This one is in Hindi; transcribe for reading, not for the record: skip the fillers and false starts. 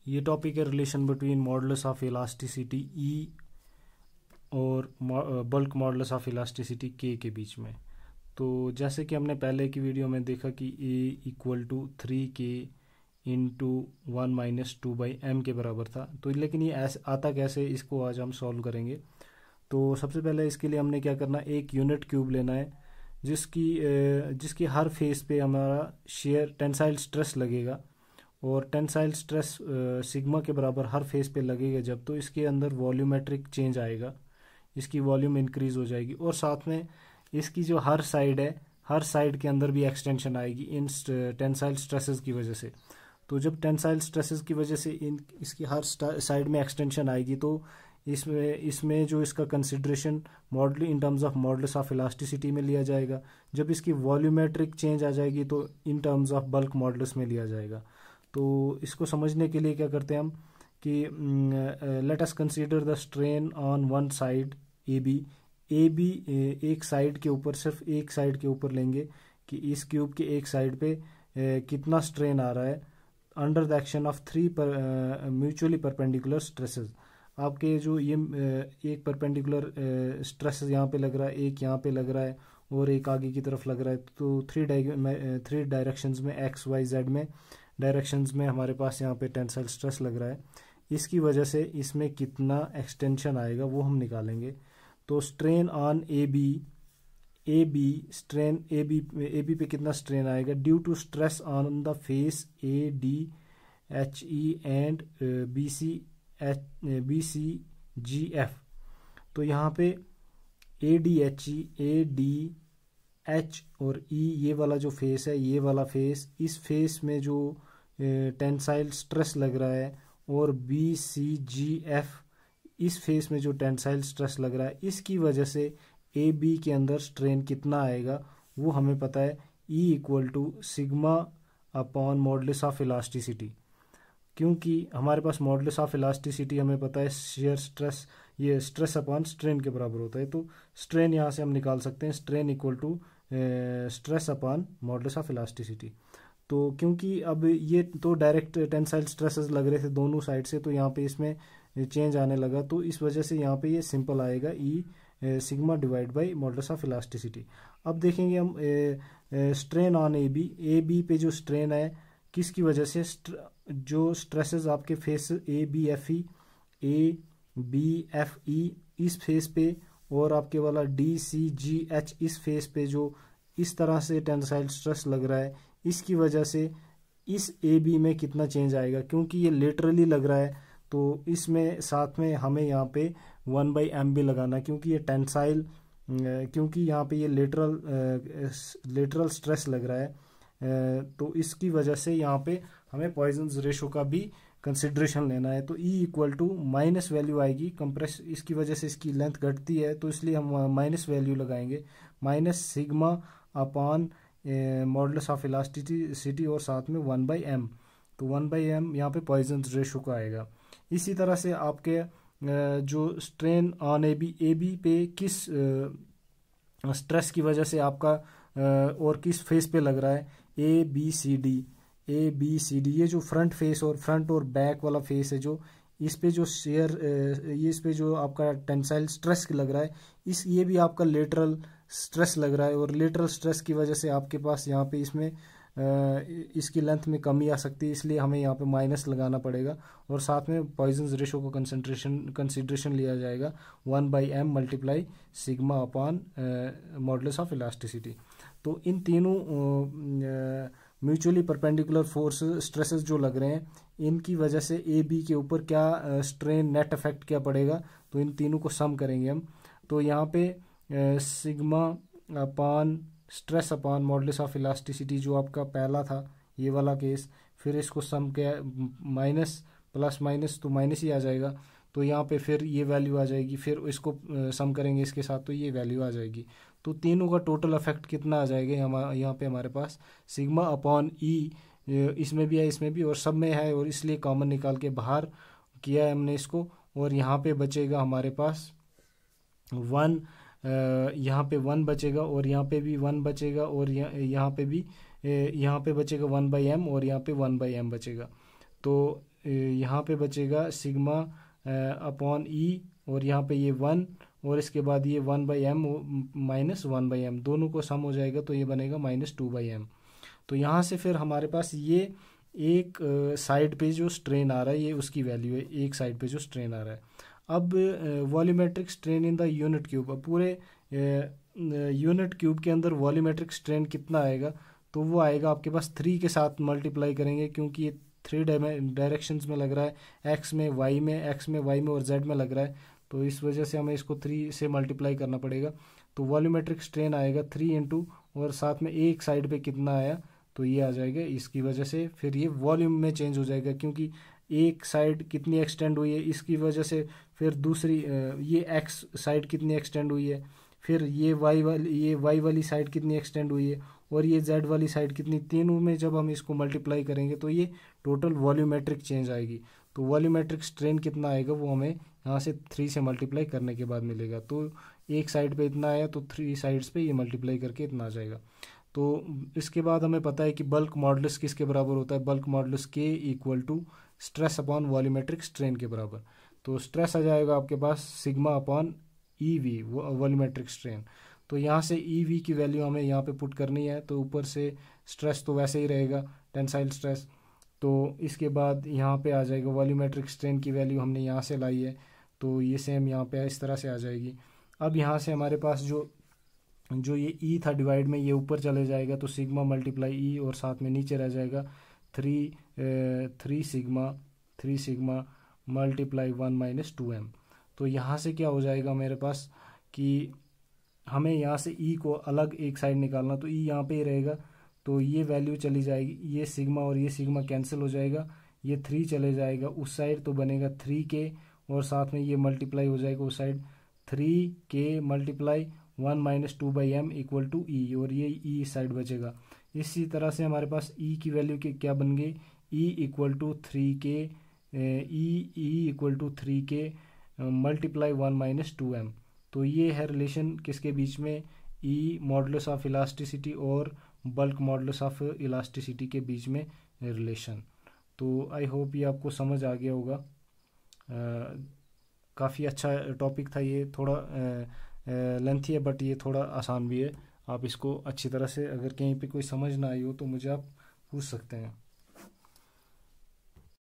ये टॉपिक है relation between modulus of elasticity E और बल्क मॉडुलस ऑफ इलास्टिसिटी के बीच में। तो जैसे कि हमने पहले की वीडियो में देखा कि ए equal to 3K into 1-2/m के बराबर था। तो लेकिन ये ऐसे आता कैसे, इसको आज हम सॉल्व करेंगे। तो सबसे पहले इसके लिए हमने क्या करना है, एक यूनिट क्यूब लेना है जिसकी हर फेस पे हमारा शेयर टेंसाइल स्ट्रेस लगेगा, और टेंसाइल स्ट्रेस सिग्मा के बराबर हर फेस पे लगेगा जब, तो इसके अंदर वॉल्यूमेट्रिक चेंज आएगा, इसकी वॉल्यूम इंक्रीज हो जाएगी, और साथ में इसकी जो हर साइड है, हर साइड के अंदर भी एक्सटेंशन आएगी इन टेंसाइल स्ट्रेसेस की वजह से। तो जब टेंसाइल स्ट्रेसेस की वजह से इसकी हर साइड में एक्सटेंशन आएगी, तो इसमें जो इसका consideration model in terms of modulus of elasticity में लिया जाएगा। जब इसकी वॉल्यूमेट्रिक चेंज आ जाएगी तो in terms of bulk modulus में लिया जाएगा। तो इसको समझने के लिए क्या करते हैं हम कि let us consider the strain on one side A B एक साइड के ऊपर, सिर्फ एक साइड के ऊपर लेंगे कि इस क्यूब के एक साइड पे कितना स्ट्रेन आ रहा है under the action of 3 mutually perpendicular stresses. आपके जो ये एक परपेंडिकुलर स्ट्रेस यहाँ पे लग रहा है, एक यहाँ पे लग रहा है और एक आगे की तरफ लग रहा है। तो थ्री डायरेक्शंस में एक्स वाई जेड में डायरेक्शंस में हमारे पास यहाँ पे टेंसाइल स्ट्रेस लग रहा है। इसकी वजह से इसमें कितना एक्सटेंशन आएगा वो हम निकालेंगे। तो strain on A B strain A B पे कितना स्ट्रेन आएगा due to stress on the face A D H E and B C G F. तो यहाँ पे ए डी एच और ई ये वाला जो फेस है, ये वाला फेस, इस फेस में जो टेंसाइल स्ट्रेस लग रहा है, और बी सी जी एफ इस फेस में जो टेंसाइल स्ट्रेस लग रहा है, इसकी वजह से ए बी के अंदर स्ट्रेन कितना आएगा वो हमें पता है, E equal to sigma upon modulus of elasticity. क्योंकि हमारे पास मॉडुलस ऑफ इलास्टिसिटी हमें पता है शेयर स्ट्रेस, ये स्ट्रेस अपॉन स्ट्रेन के बराबर होता है। तो स्ट्रेन यहाँ से हम निकाल सकते हैं, strain equal to stress upon modulus of elasticity. तो क्योंकि अब ये तो डायरेक्ट टेंसाइल स्ट्रेसेस लग रहे थे दोनों साइड से, तो यहाँ पे इसमें चेंज आने लगा, तो इस वजह से यहाँ पे ये सिंपल आएगा ई sigma divide by modulus of elasticity. अब देखेंगे हम स्ट्रेन ऑन ए बी पे जो स्ट्रेन है किसकी वजह से, जो स्ट्रेसेस आपके face A B F E इस फेस पे, और आपके वाला डी सी जी एच इस फेस पे जो इस तरह से टेंसाइल स्ट्रेस लग रहा है, इसकी वजह से इस ए बी में कितना चेंज आएगा। क्योंकि ये लेटरली लग रहा है तो इसमें साथ में हमें यहाँ पे 1/m भी लगाना, क्योंकि ये टेंसाइल, क्योंकि यहाँ पे ये लेटरल स्ट्रेस लग रहा है, तो इसकी वजह से यहाँ पे हमें पॉइजन्स रेशो का भी कंसिडरेशन लेना है। तो E equal to minus value आएगी, कंप्रेस इसकी वजह से इसकी लेंथ घटती है, तो इसलिए हम माइनस वैल्यू लगाएंगे, minus sigma upon modulus of elasticity और साथ में 1/m। तो 1/m यहाँ पे पॉइजन्स रेशो का आएगा। इसी तरह से आपके जो स्ट्रेन ऑन ए बी पे किस स्ट्रेस की वजह से आपका और किस फेस पे लग रहा है, ए बी सी डी, ये जो फ्रंट और बैक वाला फेस है, जो इस पे जो इस पे जो आपका टेंसाइल स्ट्रेस लग रहा है, ये भी आपका लेटरल स्ट्रेस लग रहा है, और लेटरल स्ट्रेस की वजह से आपके पास यहाँ पे इसमें इसकी लेंथ में कमी आ सकती है, इसलिए हमें यहाँ पे माइनस लगाना पड़ेगा, और साथ में पॉइजन्स रेशो को कंसिडरेशन लिया जाएगा 1/m multiply sigma upon modulus of elasticity. तो इन तीनों म्यूचुअली परपेंडिकुलर फोर्स स्ट्रेसेस जो लग रहे हैं, इनकी वजह से ए बी के ऊपर क्या स्ट्रेन नेट इफेक्ट क्या पड़ेगा, तो इन तीनों को सम करेंगे हम। तो यहाँ पे sigma upon stress upon modulus of elasticity जो आपका पहला था ये वाला केस, फिर इसको सम के माइनस प्लस माइनस तो माइनस ही आ जाएगा, तो यहाँ पे फिर ये वैल्यू आ जाएगी, फिर इसको सम करेंगे इसके साथ तो ये वैल्यू आ जाएगी। तो तीनों का टोटल इफेक्ट कितना आ जाएगा यहाँ पे हमारे पास सिग्मा अपॉन ई, इसमें भी है इसमें भी और सब में है, और इसलिए कॉमन निकाल के बाहर किया है हमने इसको, और यहाँ पे बचेगा हमारे पास 1, यहाँ पे 1 बचेगा, और यहाँ पे भी 1 बचेगा, और यहाँ पे भी यहाँ पे बचेगा 1/m, और यहाँ पे 1/m बचेगा। तो यहाँ पे बचेगा सिग्मा अपॉन ई, और यहाँ पे ये 1, और इसके बाद ये 1/m माइनस 1/m, दोनों को सम हो जाएगा तो ये बनेगा -2/m। तो यहाँ से फिर हमारे पास ये एक साइड पे जो स्ट्रेन आ रहा है ये उसकी वैल्यू है, एक साइड पे जो स्ट्रेन आ रहा है। अब volumetric strain in the unit cube, अब पूरे यूनिट क्यूब के अंदर वॉल्यूमेट्रिक स्ट्रेन कितना आएगा, तो वो आएगा आपके पास 3 के साथ मल्टीप्लाई करेंगे, क्योंकि ये 3 डायरेक्शंस में लग रहा है, एक्स में, वाई में और जेड में लग रहा है, तो इस वजह से हमें इसको 3 से मल्टीप्लाई करना पड़ेगा। तो वॉल्यूमेट्रिक स्ट्रेन आएगा 3 इंटू, और साथ में एक साइड पे कितना आया, तो ये आ जाएगा। इसकी वजह से फिर ये वॉल्यूम में चेंज हो जाएगा, क्योंकि एक साइड कितनी एक्सटेंड हुई है, इसकी वजह से फिर दूसरी ये एक्स साइड कितनी एक्सटेंड हुई है, फिर ये वाई वाली साइड कितनी एक्सटेंड हुई है, और ये जेड वाली साइड कितनी, तीनों में जब हम इसको मल्टीप्लाई करेंगे तो ये टोटल वॉल्यूमेट्रिक चेंज आएगी। तो वॉल्यूमेट्रिक स्ट्रेन कितना आएगा वो हमें यहाँ से 3 से मल्टीप्लाई करने के बाद मिलेगा। तो एक साइड पे इतना आया तो 3 साइड्स पे ये मल्टीप्लाई करके इतना आ जाएगा। तो इसके बाद हमें पता है कि बल्क मॉडुलस किसके बराबर होता है, bulk modulus K equal to stress upon volumetric strain के बराबर। तो स्ट्रेस आ जाएगा आपके पास sigma upon EV, volumetric strain. तो यहाँ से EV की वैल्यू हमें यहाँ पे पुट करनी है, तो ऊपर से स्ट्रेस तो वैसे ही रहेगा, टेंसाइल स्ट्रेस। तो इसके बाद यहाँ पे आ जाएगा वॉल्यूमेट्रिक स्ट्रेन की वैल्यू हमने यहाँ से लाई है, तो ये सेम यहाँ पे इस तरह से आ जाएगी। अब यहाँ से हमारे पास जो ये E था डिवाइड में, ये ऊपर चले जाएगा, तो सिग्मा मल्टीप्लाई E, और साथ में नीचे रह जाएगा 3 सिग्मा मल्टीप्लाई 1 - 2m। तो यहाँ से क्या हो जाएगा मेरे पास कि हमें यहाँ से E को अलग एक साइड निकालना, तो E यहाँ पे ही रहेगा, तो ये वैल्यू चली जाएगी, ये सिग्मा और ये सिग्मा कैंसिल हो जाएगा, ये 3 चले जाएगा उस साइड, तो बनेगा 3k, और साथ में ये मल्टीप्लाई हो जाएगा उस side, 3k multiply 1 - 2/m equal to E, और ये E इस साइड बचेगा। इसी तरह से हमारे पास E की वैल्यू क्या बन गई, E equal to 3k multiply 1 - 2m। तो ये है रिलेशन किसके बीच में, E मॉडुलस ऑफ इलास्टिसिटी और बल्क मॉडुलस ऑफ इलास्टिसिटी के बीच में रिलेशन। तो आई होप ये आपको समझ आ गया होगा। काफ़ी अच्छा टॉपिक था ये, थोड़ा लेंथी है बट ये थोड़ा आसान भी है। आप इसको अच्छी तरह से, अगर कहीं पे कोई समझ ना आई हो तो मुझे आप पूछ सकते हैं।